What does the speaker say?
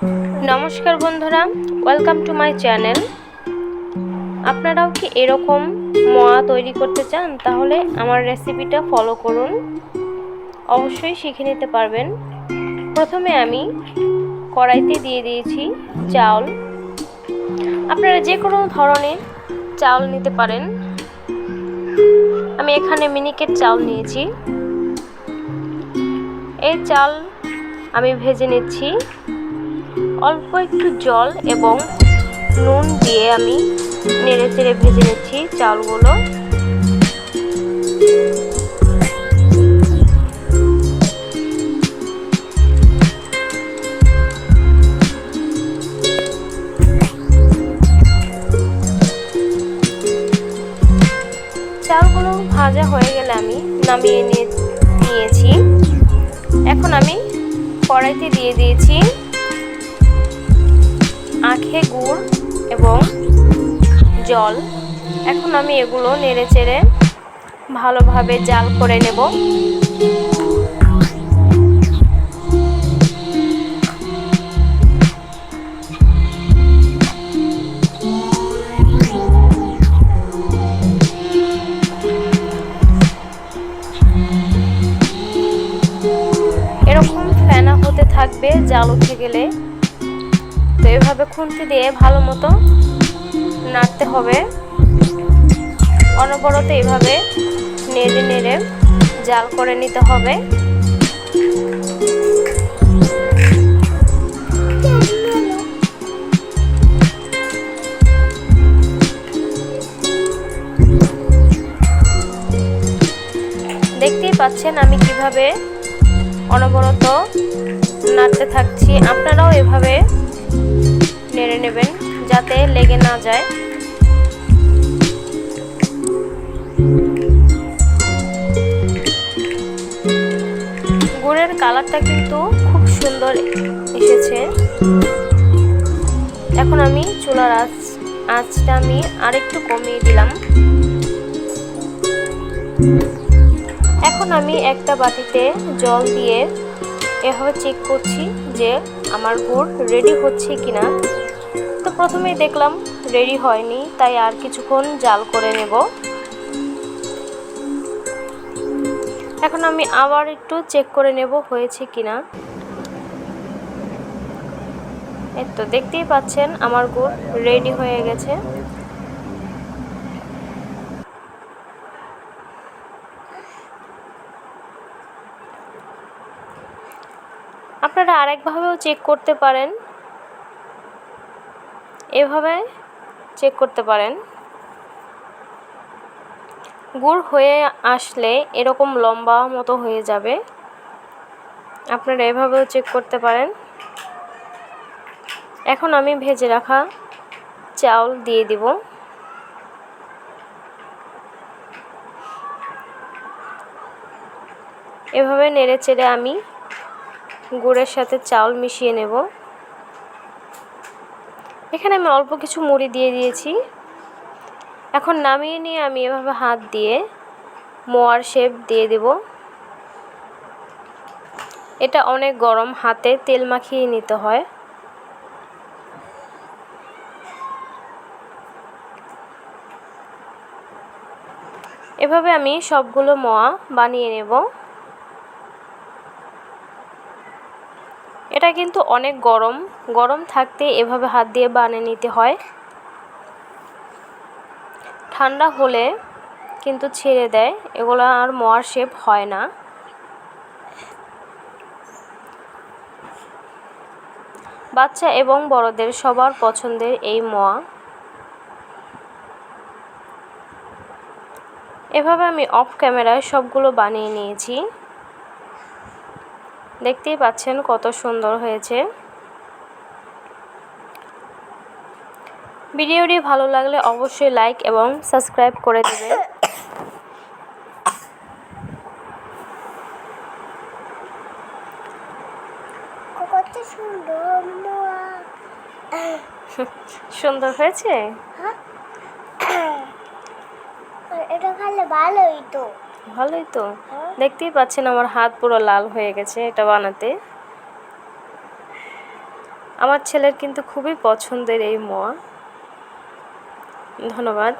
নমস্কার বন্ধুরা, welcome to my channel. আপনারাও কি এরকম মোয়া তৈরি করতে চান? তাহলে আমার রেসিপিটা ফলো করুন, অবশ্যই শিখে নিতে পারবেন। প্রথমে আমি কড়াইতে দিয়ে দিয়েছি চাউল। আপনারা যে কোনো ধরনের চাউল নিতে পারেন। আমি এখানে মিনিকেট চাউল নিয়েছি। এই চাল আমি ভেজে নিচ্ছি। অল্প একটু জল এবং নুন দিয়ে আমি নেড়ে চেড়ে ভেজে নিচ্ছি চালগুলো। চালগুলো ভাজা হয়ে গেলে আমি নামিয়ে নিয়েছি। এখন আমি কড়াইতে দিয়ে দিয়েছি আখে গুড় এবং জল। এখন আমি এগুলো নেড়ে চেড়ে ভালোভাবে জাল করে নেব। এরকম ফেনা হতে থাকবে জাল উঠে গেলে। তো এভাবে খুন্তি দিয়ে ভালো মতো নাড়তে হবে। অনবরত এভাবে নেড়ে নেড়ে জাল করে নিতে হবে। দেখতেই পাচ্ছেন আমি কিভাবে অনবরত নাড়তে থাকছি। আপনারাও এভাবে নেড়ে নেবেন যাতে লেগে না যায়। গুড়ের কালারটা কিন্তু খুব সুন্দর এসেছে। এখন আমি চুলার আঁচটা আমি আরেকটু কমিয়ে দিলাম। এখন আমি একটা বাটিতে জল দিয়ে এভাবে চেক করছি যে আমার গুড় রেডি হচ্ছে কিনা। তো প্রথমেই দেখলাম রেডি হয়নি, তাই আর কিছুক্ষণ জাল করে নেব। এখন আমি আবার একটু চেক করে নেব হয়েছে কিনা। এই তো দেখতেই পাচ্ছেন আমার গুড় রেডি হয়ে গেছে। আপনারা আরেকভাবেও চেক করতে পারেন, এভাবে চেক করতে পারেন। গুড় হয়ে আসলে এরকম লম্বা মতো হয়ে যাবে। আপনারা এভাবেও চেক করতে পারেন। এখন আমি ভেজে রাখা চাউল দিয়ে দিব। এভাবে নেড়ে চেড়ে আমি গুড়ের সাথে চাউল মিশিয়ে নেব। এখানে আমি অল্প কিছু মুড়ি দিয়ে দিয়েছি। এখন নামিয়ে নিয়ে আমি এভাবে হাত দিয়ে মোয়ার শেপ দিয়ে দেব। এটা অনেক গরম, হাতে তেল মাখিয়ে নিতে হয়। এভাবে আমি সবগুলো মোয়া বানিয়ে নেব। এটা কিন্তু অনেক গরম, গরম থাকতে এভাবে হাত দিয়ে বানিয়ে নিতে হয়। ঠান্ডা হলে কিন্তু ছেড়ে দেয়, এগুলো আর মোয়ার শেপ হয় না। বাচ্চা এবং বড়দের সবার পছন্দের এই মোয়া। এভাবে আমি অফ ক্যামেরায় সবগুলো বানিয়ে নিয়েছি। দেখতেই পাচ্ছেন কত সুন্দর হয়েছে। ভিডিওটি ভালো লাগলে অবশ্যই লাইক এবং সাবস্ক্রাইব করে দেবেন। সুন্দর হয়েছে। এটা খেলে ভালোই তো। ভালোই তো। দেখতেই পাচ্ছেন আমার হাত পুরো লাল হয়ে গেছে এটা বানাতে। আমার ছেলের কিন্তু খুবই পছন্দের এই মোয়া। ধন্যবাদ।